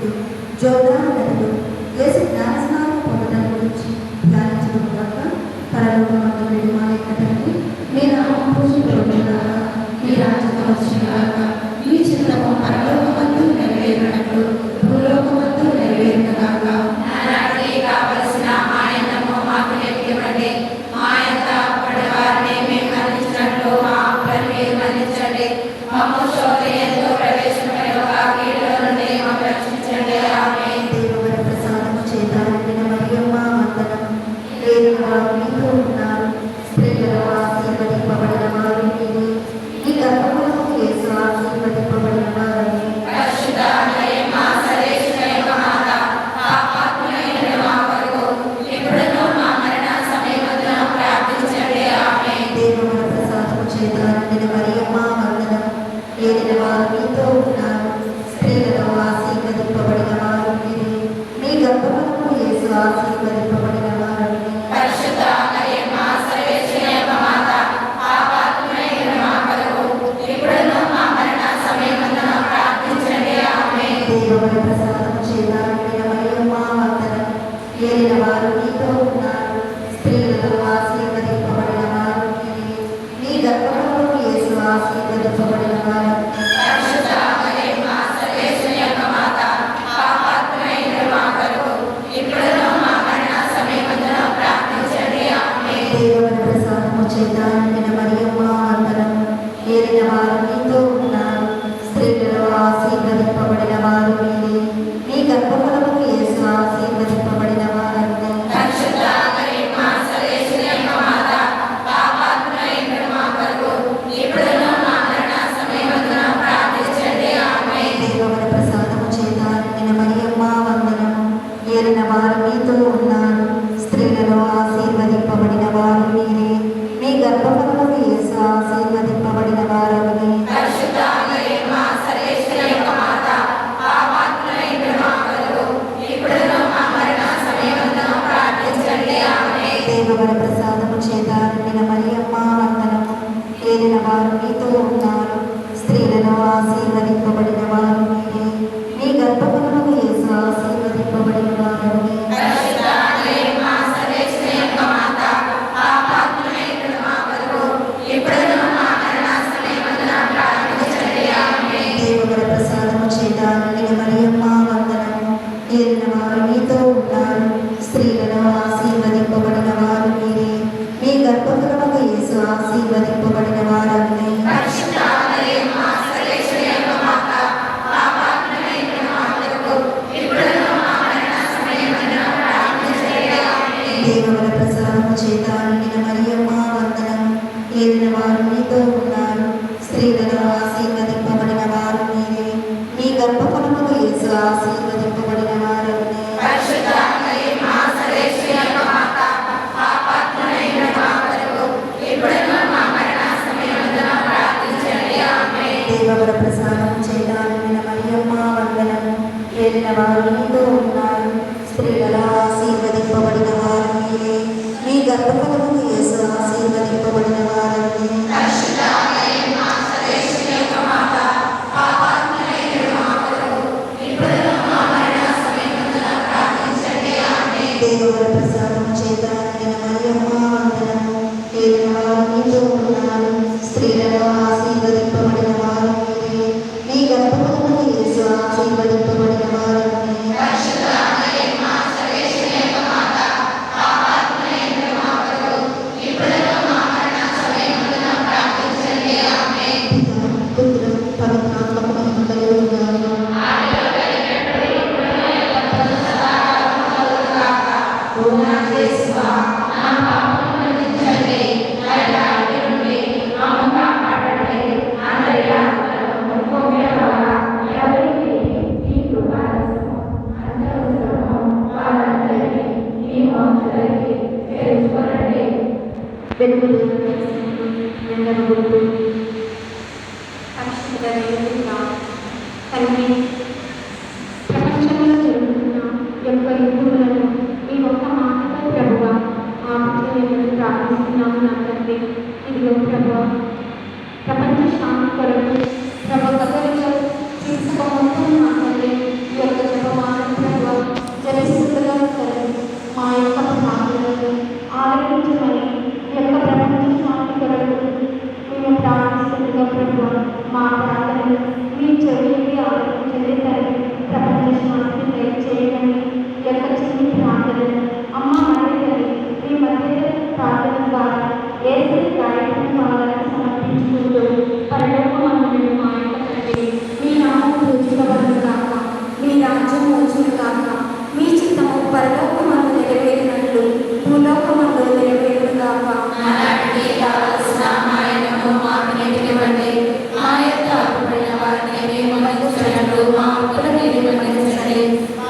ముందు జోర్దాను నదిలో యేసు జ్ఞానస్నానం పొందడం గురించి ధ్యానించడం కాక పరలోకమందు నుండి మా యొక్క తండ్రి మీ నామం పూజింపబడుగాక, మీ రాజ్యం వచ్చుగాక, మీ చిత్తము పరలోకమందు నెరవేరునట్లు భూలోకమందు నెరవేరుగాక. నానాటికి కావలసిన ఆయనము మాకు నేర్పివ్వండి. మా యొక్క పడవారిని మేము మన్నించినట్లు మా అప్పులను మీరు మన్నించండి. మమ్ము శోధనయందు ప్రవేశింపనివ్వక కీడులో నుండి మాకు రక్షించండి. ఆమేన్. దేవుని ప్రసాదము చేత నిండిన మరియమ్మ వందనం. ఏలియా మీతో ఉన్నారు, స్త్రీలలో ఆశీర్వదింపబడిన వారు మీరే, ఈ గర్భఫలము యేసు ఆశీర్వదింపబడిన వారని. పరిశుద్ధ మరియమ్మ సర్వేశ్వరుని యొక్క మాత, పాపాత్ములైన మా కొరకు ఇప్పుడును మా మరణ సమయమందున ప్రార్థించండి. ఆమేన్. దేవుని ప్రసాదము చేత నిండిన మరియమ్మ వందనం. ఏలిన వారు మీతో ఉన్నారు, స్త్రీలలో ఆశీర్వదింపబడిన వారు మీరే, మీ గర్భఫలము యేసు ఆశీర్వదింపబడిన వారని. పరిశుద్ధ మరియమ్మ సర్వేశ్వరుని యొక్క మాత, పాపాత్ములైన మా కొరకు ఇప్పుడును మా మరణ సమయమందున ప్రార్థించండి. ఆమేన్. దేవుని ప్రసాదము చేత నిండిన మరియమ్మ వందనం. ఏలిన వారు మీతో ఉన్నారు, స్త్రీలలో ఆశీర్వదింపబడిన వారు మీరే, మీ గర్భఫలము యేసు ఆశీర్వదింపబడిన వారని. పరిశుద్ధ మరియమ్మ సర్వేశ్వరుని యొక్క మాత, పాపాత్ములైన మా కొరకు ఇప్పుడును మా మరణ సమయమందున ప్రార్థించండి. ఆమేన్. దేవుని ప్రసాదము చేత నిండిన మరియమ్మ వందనం. ఏలిన వారు మీతో ఉన్నారు, స్త్రీలలో ఆశీర్వదింపబడిన వారు మీరే, మీ గర్భఫలము యేసు ఆశీర్వదింపబడిన వారని. పరిశుద్ధ మరియమ్మ సర్వేశ్వరుని యొక్క మాత, పాపాత్ములైన మా కొరకు ఇప్పుడును మా మరణ సమయమందున ప్రార్థించండి. ఆమేన్. దేవుని ప్రసాదము చేత నిండిన మరియమ్మ వందనం. ఏలిన వారు మీతో ఉన్నారు, స్త్రీలలో ఆశీర్వదింపబడిన వారు మీరే, మీ గర్భఫలము యేసు ఆశీర్వదింపబడిన వారని. పరిశుద్ధ మరియమ్మ సర్వేశ్వరుని యొక్క మాత, పాపాత్ములైన మా కొరకు ఇప్పుడును మా మరణ సమయమందున ప్రార్థించండి. ఆమేన్. దేవుని ప్రసాదము చేత నిండిన మరియమ్మ వందనము. ఏలిన వారు మీతో ఉన్నారు, స్త్రీలలో ఆశీర్వదింపబడిన వారు మీరే, మీ గర్భఫలము యేసు ఆశీర్వదింపబడిన వారని. పరిశుద్ధ మరియమ్మ సర్వేశ్వరుని యొక్క మాత, పాపాత్ములైన మా కొరకు ఇప్పుడును మా మరణ సమయమందున ప్రార్థించండి. ఆమేన్. దేవుని ప్రసాదము చేత నిండిన మరియమ్మ వందనము. ఏలిన వారు మీతో ఉన్నారు, స్త్రీలలో ఆశీర్వదింపబడిన వారు మీరే, మీ గర్భఫలము యేసు ఆశీర్వదింపబడిన వారని. పరిశుద్ధ మరియమ్మ సర్వేశ్వరుని యొక్క మాత, పాపాత్ములైన మా కొరకు ఇప్పుడును మా మరణ సమయమందున ప్రార్థించండి. ఆమేన్. దేవుని ప్రసాదము చేత నిండిన మరియమ్మ వందనము. ఏలిన వారు మీతో ఉన్నారు, స్త్రీలలో ఆశీర్వదింపబడిన వారు మీరే, మీ గర్భఫలము యేసు ఆశీర్వదింపబడిన వారని. పరిశుద్ధ మరియమ్మ సర్వేశ్వరుని యొక్క మాత, పాపాత్ములైన మా కొరకు ఇప్పుడును మా మరణ సమయమందున ప్రార్థించండి. ఆమేన్. దేవుని ప్రసాదము చేత నిండిన మరియమ్మ వందనము. ఏలిన వారు మీతో ఉన్నారు, స్త్రీలలో ఆశీర్వదింపబడిన వారు మీరే, మీ గర్భఫలము యేసు ఆశీర్వదింపబడిన వారని. పరిశుద్ధ మరియమ్మ సర్వేశ్వరుని యొక్క మాత, పాపాత్ములైన మా కొరకు ఇప్పుడును మా మరణ సమయమందున ప్రార్థించండి. ఆమేన్. దేవుని ప్రసాదము చేత నిండిన మరియమ్మ వందనము. ఏలిన వారు మీతో ఉన్నారు, స్త్రీలలో ఆశీర్వదింపబడిన వారు మీరే, మీ గర్భఫలము యేసు ఆశీర్వదింపబడిన వారని. పరిశుద్ధ మరియమ్మ సర్వేశ్వరుని యొక్క మాత, పాపాత్ములైన మా కొరకు ఇప్పుడును మా మరణ సమయమందున ప్రార్థించండి. ఆమేన్. పితా, పుత్ర, పవిత్రాత్మకు మహిమ కలుగునుగాక. ఓ నా యేసువా, నా పాపములను మన్నించండి. నరక అగ్ని నుండి మమ్ము కాపాడండి. అందరి ఆత్మలను ముఖ్యమైన ఎవరికి ఈ కృపారసము అంతవసరమో వారందరికీ ఈ మోక్షానికి చేర్చుకొనండి. వెలుగులు ఎండను గుర్తు. పరిశుద్ధ తండ్రి, ప్రపంచంలో జరుగుతున్న యొక్క యుద్ధములను ఈ ఒక్క మాటతో ప్రభువా ఆపుచేయమని ప్రార్థిస్తున్నాము. నా తండ్రి, ఇదిగో ప్రభువా, ప్రపంచ శాంతి కొరకు ప్రభు కథలు తీసుకోవడం మా తండ్రి ఈ యొక్క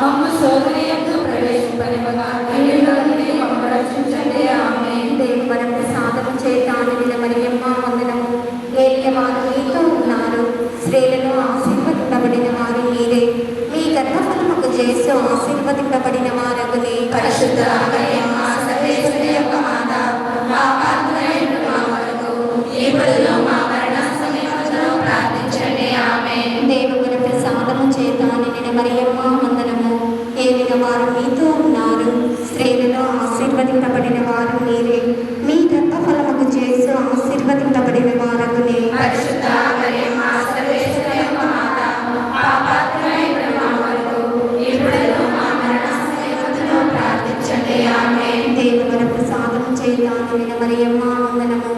మమ్ము శోధన యందు ప్రవేశింపనివ్వగా కీడులో నుండి మమ్ము రక్షించండి. ఆమేన్. దేవర ప్రసాదము చేత నిన్న మరియమ్మ వందనము. ఏలియవారు మీతో ఉన్నారు, స్త్రీలలో ఆశీర్వదింపబడిన వారు మీరే. మీ గర్భఫలముకు చేస్తూ ఆశీర్వదింపబడిన వారగునే. పరిశుద్ధ మరియమ్మ సర్వేశ్వరి యొక్క మాత, పాపాత్ములైన మా కొరకు ఇప్పుడును మా మరణ సమయములో ప్రార్థించండి. ఆమేన్. దేవర ప్రసాదము చేత నిన్న మరియమ్మ వందనము. ఏలిన వారు మీతో ఉన్నారు, స్త్రీలలో ఆశీర్వదింపబడిన వారు మీరే. మీ గర్భఫలముకు చేస్తూ ఆశీర్వదింపబడిన వారగునే. పరిశుద్ధ మరియమ్మ సర్వేశ్వరి యొక్క మాత, పాపాత్ములైన మా కొరకు ఇప్పుడును మా మరణ సమయములో ప్రార్థించండి. ఆమేన్. దేవర ప్రసాదము చేత నిన్న మరియమ్మ వందనము.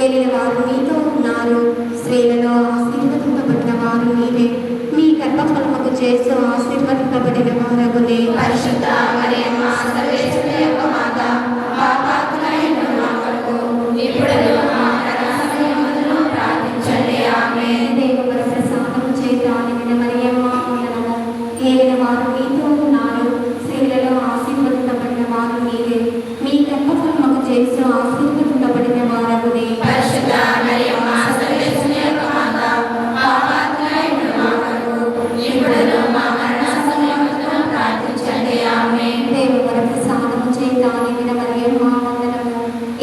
ఏలిన వారు మీతో ఉన్నారు, స్త్రీలలో ఆశీర్వదింపబడిన వారు మీరే. మీ గర్భఫలముకు చేస్తూ ఆశీర్వదింపబడిన వారగునే. పరిశుద్ధ మరియమ్మ సర్వేశ్వరి యొక్క మాత, పాపాత్ములైన మా కొరకు ఇప్పుడును మా మరణ సమయములో ప్రార్థించండి. ఆమేన్. దేవర ప్రసాదము చేత నిన్న మరియమ్మ వందనము. ఏలిన వారు మీతో ఉన్నారు, స్త్రీలలో ఆశీర్వదింపబడిన వారు మీరే. మీ గర్భఫలముకు చేస్తూ ఆశీర్వదింపబడిన వారగునే. పరిశుద్ధ మరియమ్మ సర్వేశ్వరి యొక్క మాత, పాపాత్ములైన మా కొరకు ఇప్పుడును మా మరణ సమయములో ప్రార్థించండి. ఆమేన్. దేవర ప్రసాదము చేత నిన్న మరియమ్మ వందనము.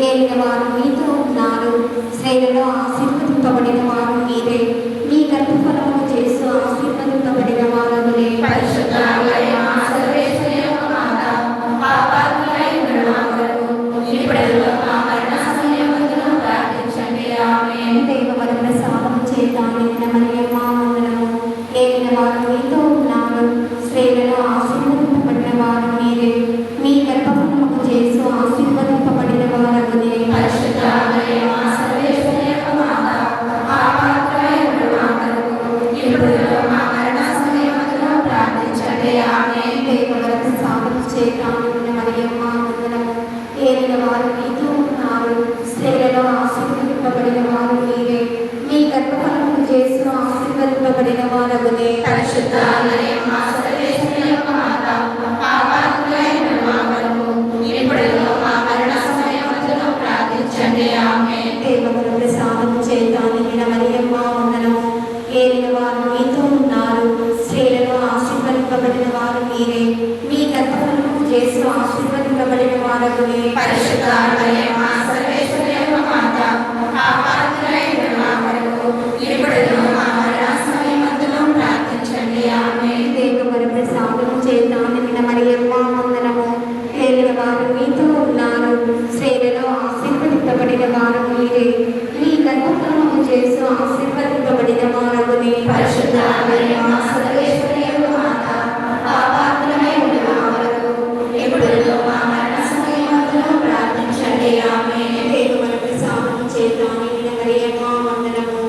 ఏలిన వారు మీతో ఉన్నారు, స్త్రీలలో ఆశీర్వదింపబడిన వారు మీరే. మీ గర్భఫలముకు చేస్తూ ఆశీర్వదింపబడిన వారగునే. పరిశుద్ధ మరియమ్మ సర్వేశ్వరి యొక్క మాత, పాపాత్ములైన మా కొరకు ఇప్పుడును మా మరణ సమయములో ప్రార్థించండి. ఆమేన్. దేవర ప్రసాదము చేత నిన్న మరియమ్మ వందనము. ఏలిన వారు మీతో ఉన్నారు, స్త్రీలలో ఆశీర్వదింపబడిన వారు మీరే. మీ గర్భఫలముకు చేస్తూ ఆశీర్వదింపబడిన వారగునే. పరిశుద్ధ మరియమ్మ సర్వేశ్వరి యొక్క మాత, పాపాత్ములైన మా కొరకు ఇప్పుడును మా మరణ సమయములో ప్రార్థించండి. ఆమేన్. దేవర ప్రసాదము చేత నిన్న మరియమ్మ వందనము. ఏలిన వారు మీతో ఉన్నారు, స్త్రీలలో ఆశీర్వదింపబడిన వారు మీరే. మీ గర్భఫలముకు చేస్తూ ఆశీర్వదింపబడిన వారగునే. పరిశుద్ధ మరియమ్మ సర్వేశ్వరి యొక్క మాత, పాపాత్ములైన మా కొరకు ఇప్పుడును మా మరణ సమయములో ప్రార్థించండి. ఆమేన్. దేవర ప్రసాదము చేత నిన్న మరియమ్మ వందనము. ఏలిన వారు మీతో ఉన్నారు, స్త్రీలలో ఆశీర్వదింపబడిన వారు మీరే. మీ గర్భఫలముకు చేస్తూ ఆశీర్వదింపబడిన వారగునే. పరిశుద్ధ మరియమ్మ సర్వేశ్వరి యొక్క మాత, పాపాత్ములైన మా కొరకు ఇప్పుడును మా మరణ సమయములో ప్రార్థించండి. ఆమేన్. దేవర ప్రసాదము చేత నిన్న మరియమ్మ వందనము. ఏలిన వారు మీతో ఉన్నారు, స్త్రీలలో ఆశీర్వదింపబడిన వారు మీరే. మీ గర్భఫలముకు చేస్తూ ఆశీర్వదింపబడిన వారగునే. పరిశుద్ధ మరియమ్మ సర్వేశ్వరి యొక్క మాత, పాపాత్ములైన మా కొరకు ఇప్పుడును మా మరణ సమయములో ప్రార్థించండి. ఆమేన్. దేవర ప్రసాదము చేత నిన్న మరియమ్మ వందనము.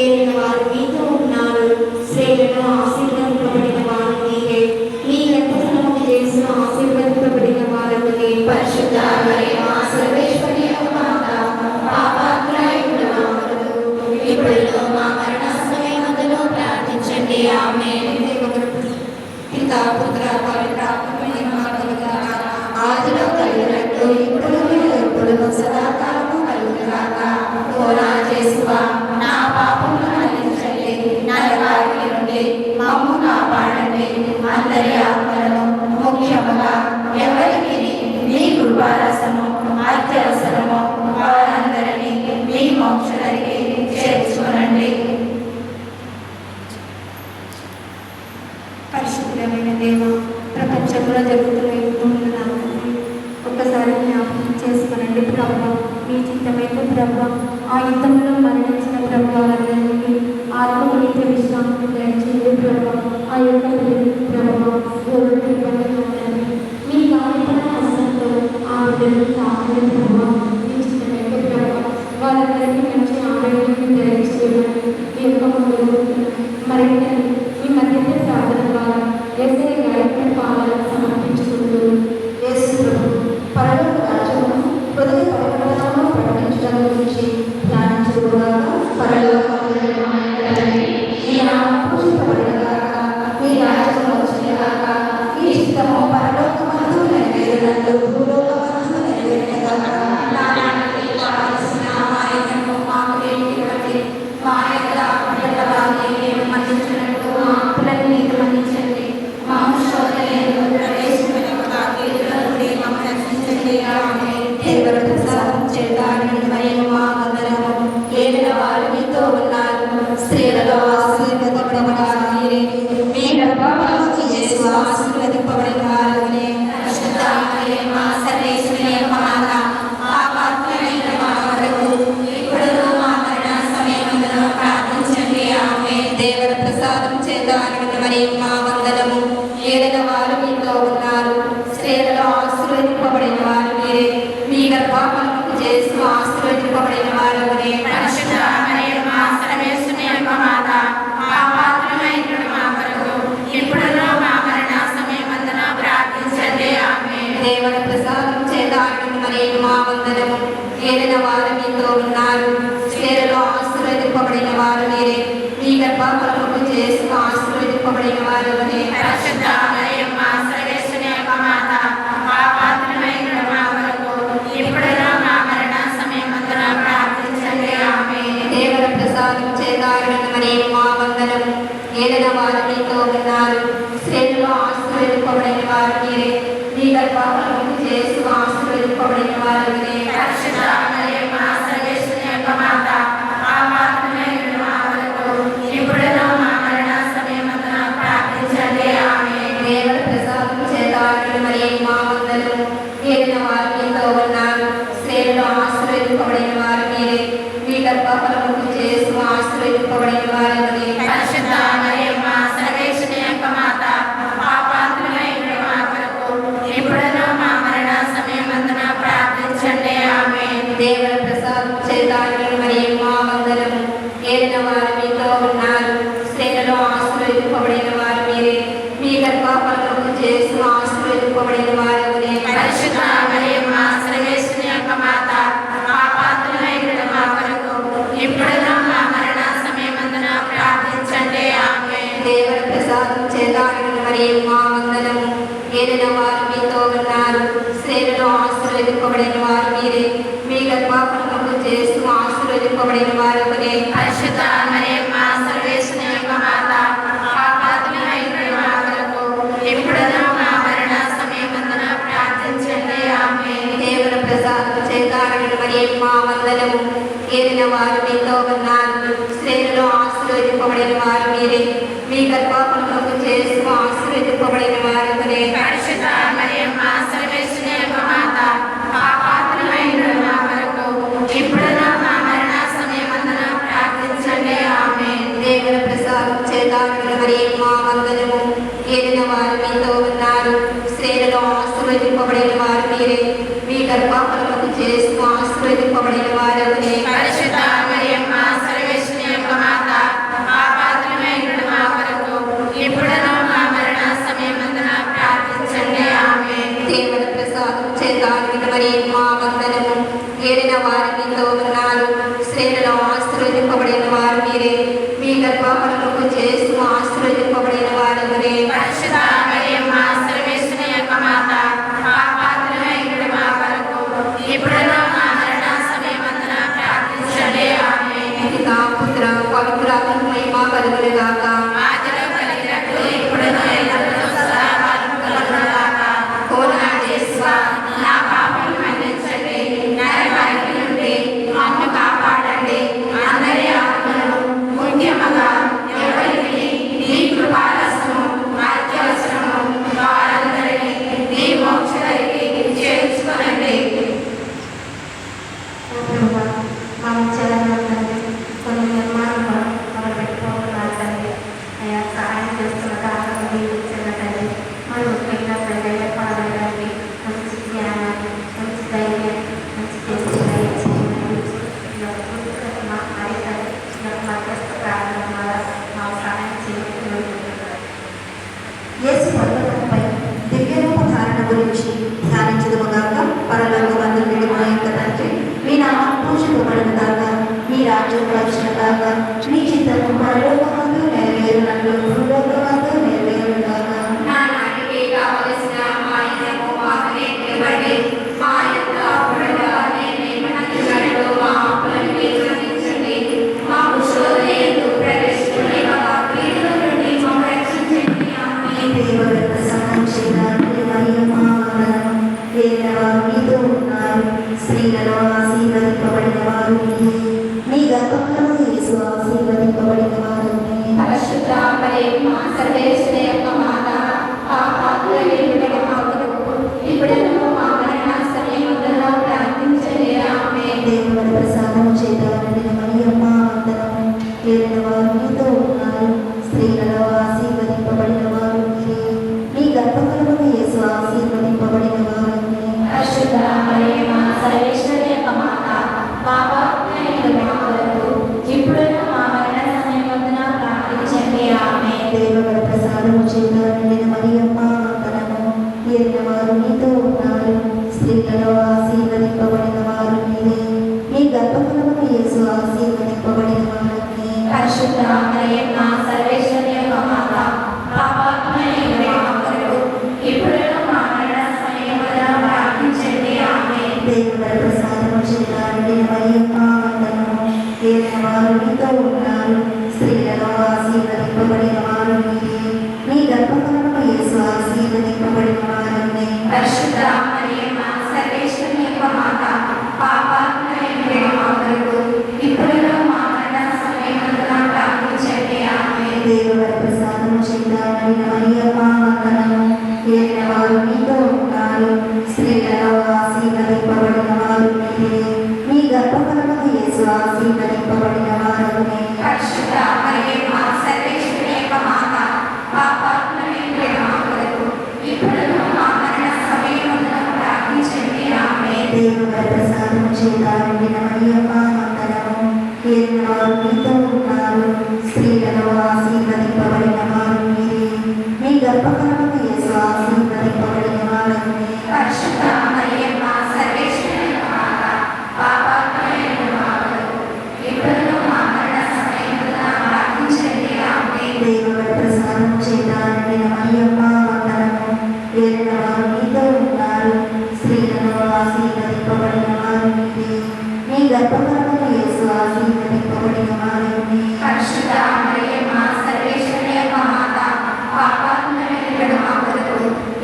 ఏలిన వారు మీతో ఉన్నారు, స్త్రీలలో ఆశీర్వదింపబడిన వారు మీరే. మీ గర్భఫలముకు చేస్తూ ఆశీర్వదింపబడిన వారగునే. పరిశుద్ధ మరియమ్మ సర్వేశ్వరి యొక్క మాత, పాపాత్ములైన మా కొరకు ఇప్పుడును మా మరణ సమయములో ప్రార్థించండి. ఆమేన్. పితా పుత్ర పవిత్రాత్మమైన నామమున ఆదిలో కలిగినట్టు ఇప్పుడు ఎప్పుడును సదాకాలము కలుగుగాక. ఓ నా యేసువా, నా పాపములను మన్నించండి, నరకాగ్ని నుండి మమ్ము కాపాడండి. అందరి ఆత్మలను, ముఖ్యముగా ఎవరికి మీ కృపారసము అత్యవసరమో వారందరినీ మీ మోక్షానికి చేర్చుకొనండి. పరిశుద్ధమైన దేవ, ప్రపంచంలో జరుగుతున్న యుద్ధములను ఒక్కసారి జ్ఞాపకం చేసుకునండి ప్రభు. మీ చిత్తమైతే ప్రభు, ఆ యుద్ధంలో మరణించిన ప్రభు వారందరికీ ఆత్మనిత్య విశ్రాంతి దయచేయండి ప్రభు. ఆ యొక్క ప్రభు ఎవరికి ఇబ్బంది ఉండాలి, మీ గాయపడ హస్తంతో ఆ బిడ్డను తాకండి ప్రభు. మీ చిత్తమైతే ప్రభు, వాళ్ళందరికీ మంచి ఆరోగ్యాన్ని దయచేయమని మీ యొక్క ముందు మరింత మీ మధ్య ప్రార్థన ద్వారా ఎస్ఐ గాయకుడి పాలన సమర్పించుకుంటూ యేసు ప్రభు పరలోక రాజ్యమును హృదయ పరివర్తనలో ప్రకటించడం గురించి ధ్యానించడం ఏదైనా వారు మీతో ఉన్నారు. స్త్రీలలో ఆశీర్వదింపబడిన వారు మీరే, మీ గర్భఫలము చేసి ఆశీర్వదింపబడిన వారు మీరే. పరిశుద్ధ మరియమ్మ సర్వేశ్వరుని యొక్క మాత, పాపాత్ములమైన మా కొరకు ఇప్పుడును మా మరణ సమయమందున ప్రార్థించండి. ఆమేన్. దేవుని ప్రసాదం చేత మరియు మా వందనము. ఏదైనా వారు మీతో ఉన్నారు. స్త్రీలలో ఆశీర్వదింపబడిన వారు మీరే, మీ గర్భఫలము చేసి ఆశీర్వదింపబడిన వారు మీరే. పరిశుద్ధ మరియమ్మ సర్వేశ్వరుని యొక్క మాత, పాపాత్ములమైన మా కొరకు ఇప్పుడును మా మరణ సమయమందున ప్రార్థించండి. ఆమేన్. దేవుని ప్రసాదం చేత మరియు మా వందనము. ఏదైనా వారు మీతో ఉన్నారు. స్త్రీలలో ఆశీర్వదింపబడిన వారు మీరే, మీ గర్భఫలము చేసి ఆశీర్వదింపబడిన వారు మీరే. పరిశుద్ధ మరియమ్మ సర్వేశ్వరుని యొక్క మాత, పాపాత్ములమైన మా కొరకు ఇప్పుడును మా మరణ సమయమందున ప్రార్థించండి. ఆమేన్. దేవుని ప్రసాదం చేత మరియు మా వందనము. ఏదైనా వారు మీతో ఉన్నారు. స్త్రీలలో ఆశీర్వదింపబడిన వారు మీరే, మీ గర్భఫలము చేసి ఆశీర్వదింపబడిన వారు మీరే. పరిశుద్ధ మరియమ్మ సర్వేశ్వరుని యొక్క మాత, పాపాత్ములమైన మా కొరకు ఇప్పుడును మా మరణ సమయమందున ప్రార్థించండి. ఆమేన్. దేవుని ప్రసాదం చేత మరియు మా వందనము. ఏదైనా వారు మీతో ఉన్నారు. స్త్రీలలో ఆశీర్వదింపబడిన వారు మీరే, మీ గర్భఫలము చేసి ఆశీర్వదింపబడిన వారు మీరే. పరిశుద్ధ మరియమ్మ సర్వేశ్వరుని యొక్క మాత, పాపాత్ములమైన మా కొరకు ఇప్పుడును మా మరణ సమయమందున ప్రార్థించండి. ఆమేన్. దేవుని ప్రసాదం చేత మరియు మా వందనము. ఏదైనా వారు మీతో ఉన్నారు. స్త్రీలలో ఆశీర్వదింపబడిన వారు మీరే, మీ గర్భఫలము చేసి ఆశీర్వదింపబడిన వారు మీరే. పరిశుద్ధ మరియమ్మ సర్వేశ్వరుని యొక్క మాత, పాపాత్ములమైన మా కొరకు ఇప్పుడును మా మరణ సమయమందున ప్రార్థించండి. ఆమేన్. దేవుని ప్రసాదం చేత మరియు మా వందనము. ఏదైనా వారు మీతో ఉన్నారు. స్త్రీలలో ఆశీర్వదింపబడిన వారు మీరే, మీ గర్భఫలము చేసి ఆశీర్వదింపబడిన వారు మీరే. పరిశుద్ధ మరియమ్మ సర్వేశ్వరుని యొక్క మాత, పాపాత్ములమైన మా కొరకు ఇప్పుడును మా మరణ సమయమందున ప్రార్థించండి. ఆమేన్. దేవుని ప్రసాదం చేత మరియు మా వందనము. ఏదైనా వారు మీతో ఉన్నారు. స్త్రీలలో ఆశీర్వదింపబడిన వారు మీరే, మీ గర్భఫలము చేసి ఆశీర్వదింపబడిన వారు మీరే. పరిశుద్ధ మరియమ్మ సర్వేశ్వరుని యొక్క మాత, పాపాత్ములమైన మా కొరకు ఇప్పుడును మా మరణ సమయమందున ప్రార్థించండి. ఆమేన్. దేవుని ప్రసాదం చేత మరియు మా వందనము. ఏదైనా వారు మీతో ఉన్నారు. స్త్రీలలో ఆశీర్వదింపబడిన వారు మీరే, మీ గర్భఫలము చేసి ఆశీర్వదింపబడిన వారు మీరే. పరిశుద్ధ మరియమ్మ సర్వేశ్వరుని యొక్క మాత, పాపాత్ములమైన మా కొరకు ఇప్పుడును మా మరణ సమయమందున ప్రార్థించండి. ఆమేన్. పితా పుత్ర పవిత్రాత్మ మహిమ కలుగునుగాక. ఆదిలో కలిగినట్లు ఇప్పుడును ఎల్లప్పుడూ సదాకాలం కలుగునుగాక. ఓ నా యేసువా, నా పాపములు మన్నించండి, నరకాగ్ని నుండి మమ్ము కాపాడండి. అందరి ఆత్మలను ముఖ్యముగా ఎవరికి నీ కృపారసము అత్యవసరము వారందరినీ నీ మోక్షదరికి చేర్చుకొనండి. మా విచారాన్ని కొన్ని నిర్మాణాలు పెట్టుకోవాలి తండ్రి. అయ్యా సహాయం చేస్తున్న కారణం ఇచ్చిన తండ్రి. మరి ముఖ్యంగా ప్రజల పాల్గొనడానికి మంచి జ్ఞానాన్ని, మంచి ధైర్యాన్ని, మంచి తెలిసి మా మధ్యస్థ కారణం ద్వారా మా సహాయం చేస్తున్నారు. యేసు పర్వతంపై దివ్యరూప ధారణ గురించి ధ్యానించదుగాక. పరలోకమందుండి మా యొక్క తండ్రి, మీ నామం పూజింపబడునుగాక. మీ రాజ్యం వచ్చినగాక. మీ చిత్తము పరలోకమందు నెరవేరునట్లు భూలోకమందు నెరవేరునుగాక. నా నాటికి కావలసిన ఆయుధము మాకు నేర్పివ్వండి. మా యొక్క అప్పుడుగా మేము మన్నించినట్లు మా అప్పులను మీరు మన్నించండి. మాకు శోధన యందు ప్రవేశించనివ్వక కీడుల నుండి మమ్మల్ని రక్షించండి. ఆమేన్. దేవుని యొక్క సహాయం చేత మరియు మా వందనము. చేత నిండిన మరియమ్మ వందనము. ఏలిన వారు మీతో ఉన్నారు, స్త్రీలలో ఆశీర్వదింపబడిన వారు మీరే. మీ గర్భఫలమున యేసు ఆశీర్వదింపబడిన వాడగునే. పరిశుద్ధ మరియమ్మ సర్వేశ్వరుని మాత, పాపాత్ములైన మా కొరకు ఇప్పుడును మా మరణ సమయమున ప్రార్థించండి. ఆమేన్. దేవుని ప్రసాదం చేత నిండిన మరియమ్మ వందనము. ఏలిన వారు మీతో ఉన్నారు, స్త్రీలలో ఆశీర్వదింపబడిన వారు మీరే. మీ గర్భఫలమున యేసు ఆశీర్వదింపబడిన వాడగునే. పరిశుద్ధ మరియమ్మ సర్వేశ్వరుని మాత, పాపాత్ములైన మా కొరకు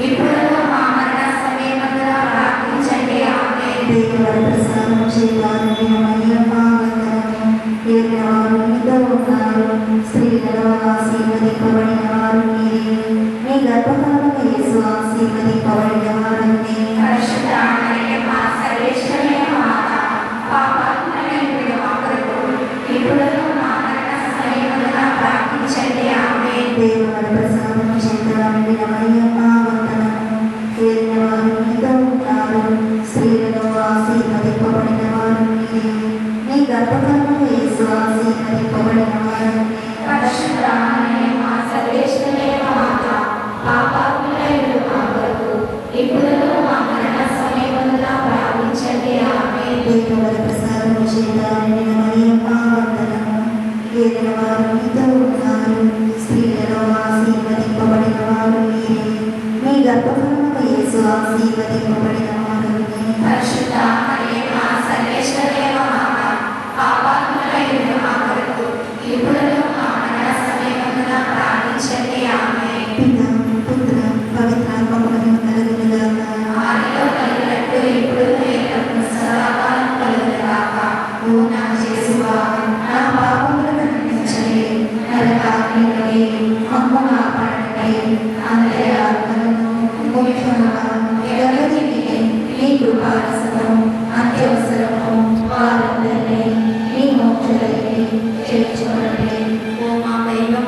ఇప్పుడును మా మరణ సమయమున ప్రార్థించండి. ఆమేన్. దేవుని ప్రసాదం చేత నిండిన మరియమ్మ వందనము. ఏలిన వారు మీతో ఉన్నారు, స్త్రీలలో ఆశీర్వదింపబడిన వారు మీరే. మీ గర్భఫలమున యేసు ఆశీర్వదింపబడిన వాడగునే. పరిశుద్ధ మరియమ్మ సర్వేశ్వరుని మాత, పాపాత్ములైన మా కొరకు ఇప్పుడును మా మరణ సమయమున ప్రార్థించండి. ఆమేన్. దేవుని ప్రసాదం చేత నిండిన మరియమ్మ వందనము. ఏలిన వారు మీతో ఉన్నారు, స్త్రీలలో ఆశీర్వదింపబడిన వారు మీరే. మీ గర్భఫలమున యేసు ఆశీర్వదింపబడిన వాడగునే. పరిశుద్ధ మరియమ్మ సర్వేశ్వరుని మాత, పాపాత్ములైన మా కొరకు ఇప్పుడును మా మరణ సమయమున ప్రార్థించండి. ఆమేన్. దేవుని ప్రసాదం చేత నిండిన మరియమ్మ వందనము. ఏలిన వారు మీతో ఉన్నారు, స్త్రీలలో ఆశీర్వదింపబడిన వారు మీరే. మీ గర్భఫలమున యేసు ఆశీర్వదింపబడిన వాడగునే. పరిశుద్ధ మరియమ్మ సర్వేశ్వరుని మాత, పాపాత్ములైన మా కొరకు ఇప్పుడును మా మరణ సమయమున ప్రార్థించండి. ఆమేన్. పితా పుత్ర పవిత్రాత్మకులను కలుగునుగాక. ఆదిలో కలిగినట్టు ఇప్పుడు ఎల్లప్పుడూ సదాకాలం కలుగునుగాక. ఓ నా యేసువా, నా పాపములను క్షమించండి, నరకాగ్నిలోని మమ్ము కాపాడండి. అందరి ఆత్మలను మోక్షముగా ఎవరికి మీ కృపారసము అత్యవసరము వారందరినీ మీ మోక్షంలోకి చేర్చుకోండి. ఓ మా దైవం,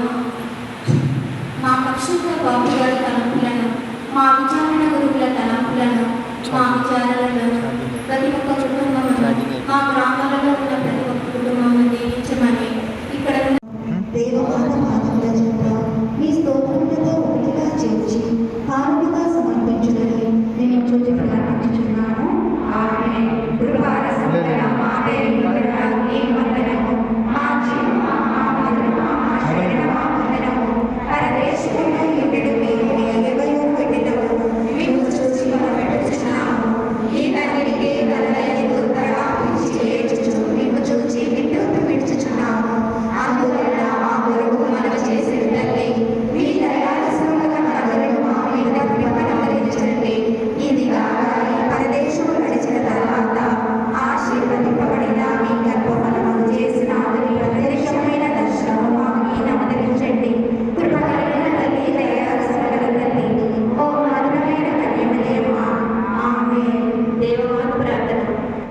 మా పరిశుద్ధ బాబుగారి తలంపులను, మా విచారణ గురువుల తలంపులను, మా విచారణలను ప్రతి ఒక్క కుటుంబమును, మా గ్రామాలలో ఉన్న ప్రతి ఒక్క కుటుంబమును దీవించమని ఇక్కడ ఉన్న దేవమాత మానవుల చెంత మీ స్తోత్రములతో ఒకటిగా చేర్చి కానుకగా సమర్పించుటని నేను చూసి ప్రార్థించుచున్నాను. ఆమేన్. కృపారసముగల మా దేవి వందనానికి వందనము. మా జీవ మా మధురమ మా శరణమ వందనము. పరదేశమున ఎన్నడు మీరు ఎవరు పెట్టినవు మేము చూసి మొరపెట్టుచున్నాము. ఈ తల్లికి కలలయందు తడాపించి ఏడ్చుచు మేము చూచి విన్నూతి విడుచుచున్నాము. అందువలన మా కొరకు మనవి చేసిన తల్లి, మీ దయారసముగల కరుణను మా మీద కృపణమరించండి. ఇది కాక ఈ పరదేశము నడిచిన తర్వాత ఆశీర్వదింపబడిన మీ గర్భఫలమును చేసిన ప్రత్యక్షమైన దర్శనము మాకు నమదరించండి. కృప కలిగిన తల్లి, దయారసముగల తల్లి, ఓ మధురమైన కన్యమరియమ్మ. ఆమేన్. దేవమాత ప్రార్థన.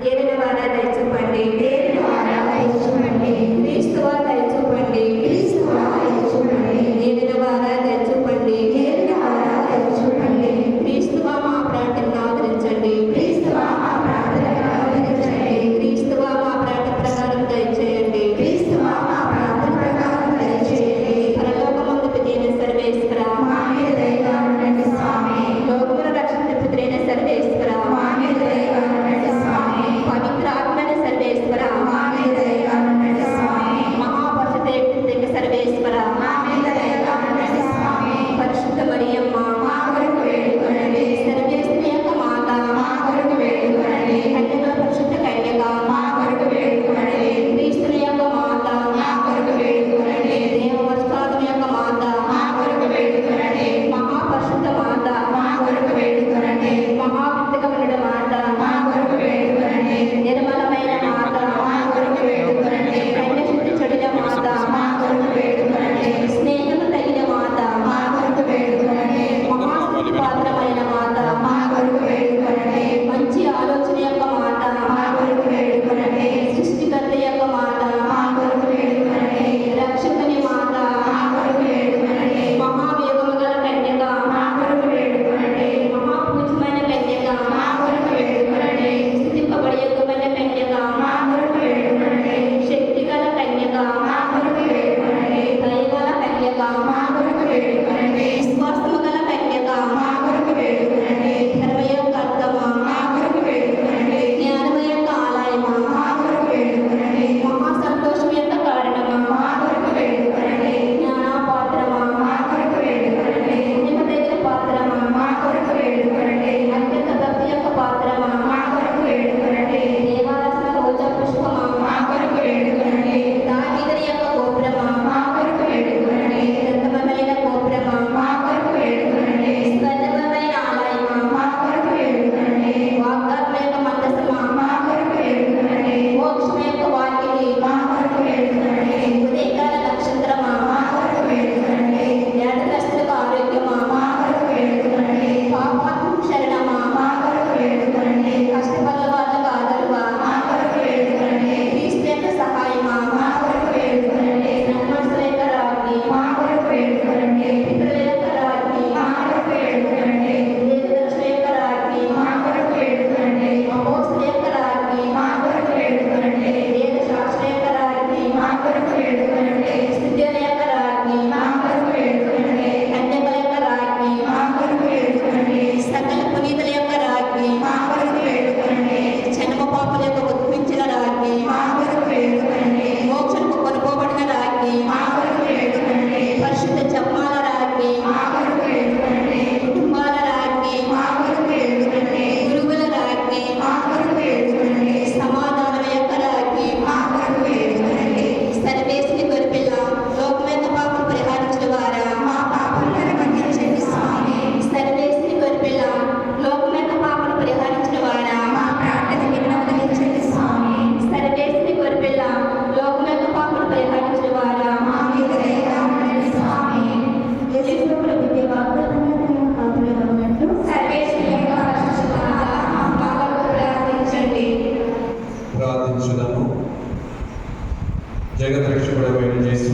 ఏలిన వారా దయచూపండి, దేవుని ద్వారా దయచూపండి. క్రీస్తువా దయచూపండి, క్రీస్తువా దయచూపండి. ఏలిన వారా దయచూపండి, దేవుని ద్వారా దయచూపండి. క్రీస్తువా మా ప్రార్థనను ఆదరించండి, క్రీస్తువా మా ప్రార్థనను ఆలకించండి. క్రీస్తువా మా ప్రార్థన ప్రకారం దయచేయండి. క్రీస్తువా మా ప్రార్థన ప్రకారం దయచేయండి. పరలోకమందు పితైన సర్వేశ్వరా, మా మీద దయగా ఉండండి స్వామి. లోకముల రక్షణ పితైన సర్వేశ్వరా, మా మీద దయగా ఉండండి స్వామి. పవిత్ర ఆత్మైన సర్వేశ్వరా, మా మీద దయగా ఉండండి స్వామి. మహాపరిశుద్ధ సర్వేశ్వరా, మా మీద దయగా ఉండండి స్వామి. పరిశుద్ధ మరియమ్మ, మా కొరకు వేడుకొనండి. సర్వేశ్వరి యొక్క మాత, మా కొరకు వేడుకొనండి. కన్యకల పరిశుద్ధ కన్యక, మా కొరకు వేడుకొనండి. క్రీస్తుని యొక్క మాత, మా కొరకు వేడుకొనండి. దేవవత్సాదుని యొక్క మాత, మా కొరకు వేడుకొనండి. మహాపరిశుద్ధ మాత, మా కొరకు వేడుకొనండి. మహావిత్తకమునుడ మాత, మా కొరకు వేడుకొనండి. నిర్మలమైన మాత, మా కొరకు వేడుకొనండి. కన్యశుద్ధి చెడిన మాత, మా కొరకు వేడుకొనండి. స్నేహము తగిన మాత, మా కొరకు వేడుకొనండి. మహాశక్తి పాత్రమైన మాత, మా కొరకు వేడుకొనండి. మంచి ఆలోచన యొక్క మాట, మా కొరకు వేడుకొనండి. సృష్టికర్త యొక్క మాట, మా కొరకు వేడుకొనండి. రక్షకుని మాట, మా కొరకు వేడుకొనండి. మహావేగము గల కన్యక, మా కొరకు వేడుకొనండి. మహాపూజ్యమైన కన్యక, మా కొరకు వేడుకొనండి. స్థుతింపబడి యొక్కమైన కన్యక,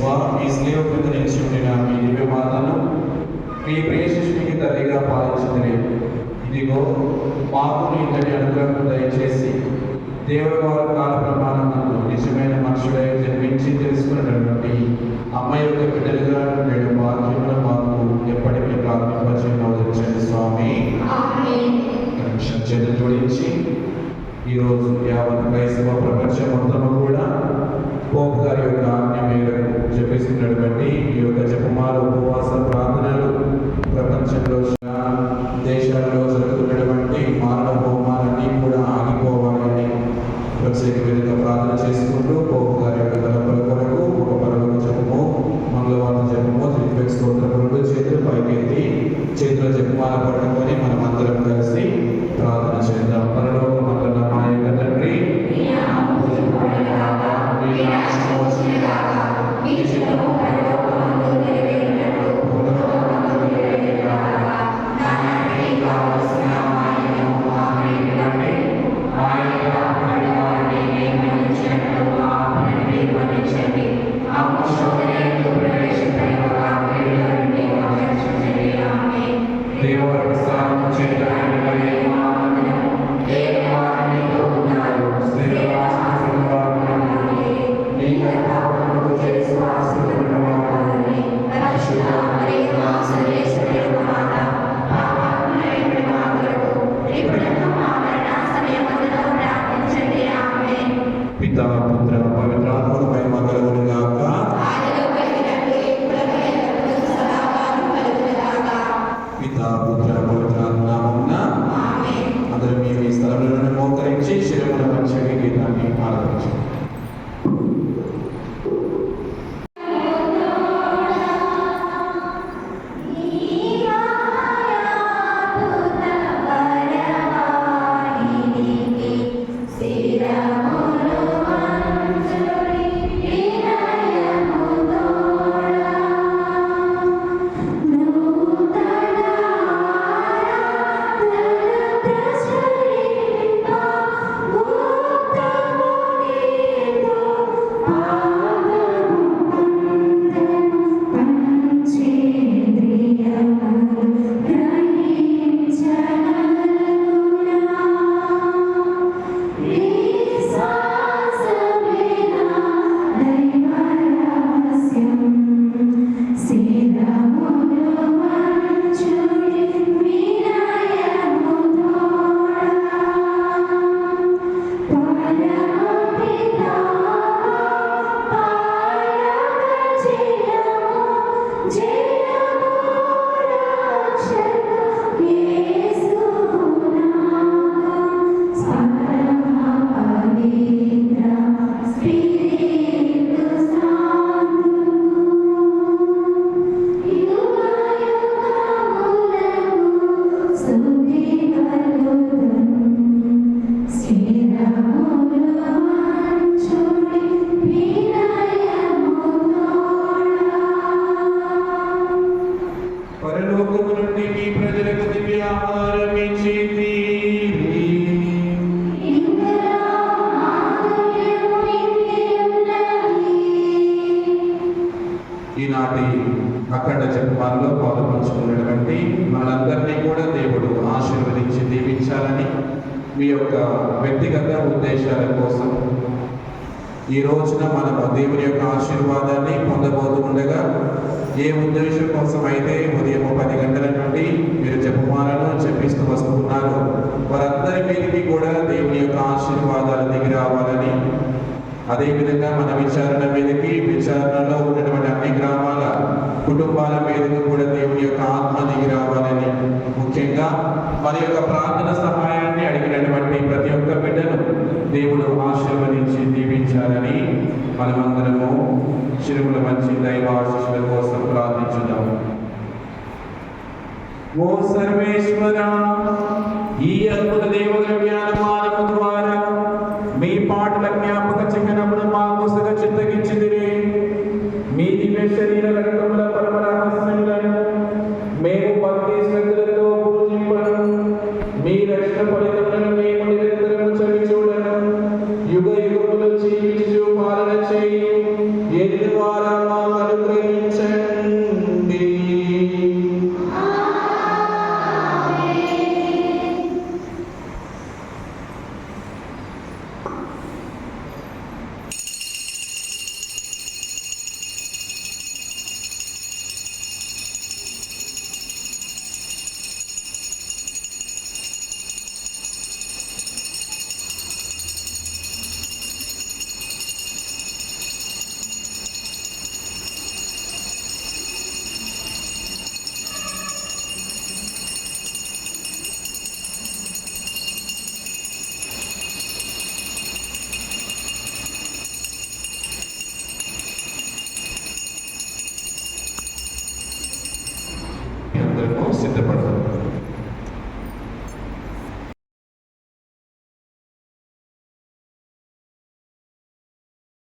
మీ స్నేహ నుంచి ఉండిన మీ దివ్య మాతను మీ ప్రియ శిష్యునికి తల్లిగా పాలించింది. ఇదిగో మాకు ఇంతటి అనుగ్రహం దయచేసి దేవుడు వారి కాల ప్రమాణంలో నిజమైన మనుషులై జన్మించి తెలుసుకున్నటువంటి అమ్మ యొక్క బిడ్డలుగా నేడు భాగ్యముల మాకు ఎప్పటికీ ప్రార్థింపచేయండి స్వామి. చేతులు జోడించి ఈరోజు యావత్ క్రైస్తవ ప్రపంచం మొత్తము కూడా పోప్ గారి యొక్క ఆజ్ఞ మేరకు జపిస్తున్నటువంటి ఈ యొక్క జపమాల ఉపవాస ప్రార్థనలు ప్రపంచంలో దేశాల్లో జరుగుతున్నటువంటి మానవ హోమాలన్నీ కూడా ఆగిపోవాలని ప్రత్యేక విధంగా ప్రార్థన చేసుకుంటూ పోప్ గారి యొక్క తలపల కొరకు ఒక పరలోక జపము, మంగళవారం జపము, త్రిత్వేక స్తోత్రములు చేతులు పైకెత్తి చేతుల జపమాల పట్టుకొని మనం అందరం కలిసి ప్రార్థన చేద్దాం. పరలోక మండల మా యొక్క తండ్రి, పితా పుత్ర పవిత్రాత్మకమైన మంగళములు గాక. పితా పుత్ర పవిత్రాత్మ నామమున అందరూ మీ స్థలంలో మోకరించి శిరముల పంచమి గీతాన్ని ఆలపించండి. పరలోకము నుండి మీ ప్రజలకు దివ్య ఆహారం ఇచ్చింది. ఈనాటి అఖండ జపమాలలో పాల్పంచుకున్నటువంటి మనందరినీ కూడా దేవుడు ఆశీర్వదించి దీవించాలని మీ యొక్క వ్యక్తిగత ఉద్దేశాల కోసం ఈ రోజున మనము దేవుని యొక్క ఆశీర్వాదాన్ని పొందబోతూ ఉండగా, ఏ ఉద్దేశం కోసం అయితే ఉదయం 10 గంటల నుండి మీరు జపమాలను జపిస్తూ వస్తున్నారు, వారందరి మీదకి కూడా దేవుని యొక్క ఆశీర్వాదాలు దిగి రావాలని, అదేవిధంగా మన విచారణలో ఉన్నటువంటి అన్ని గ్రామాల కుటుంబాల మీదకి కూడా దేవుని యొక్క ఆత్మ దిగి రావాలని, ముఖ్యంగా మన యొక్క ప్రార్థన సహాయాన్ని అడిగినటువంటి ప్రతి ఒక్క బిడ్డను దేవుడు ఆశీర్వదించి దీవించాలని మనమందరము శిరుముల మంచి దైవ ఆశీస్సుల కోసం ప్రార్థించుదాం. ఓ సర్వేశ్వర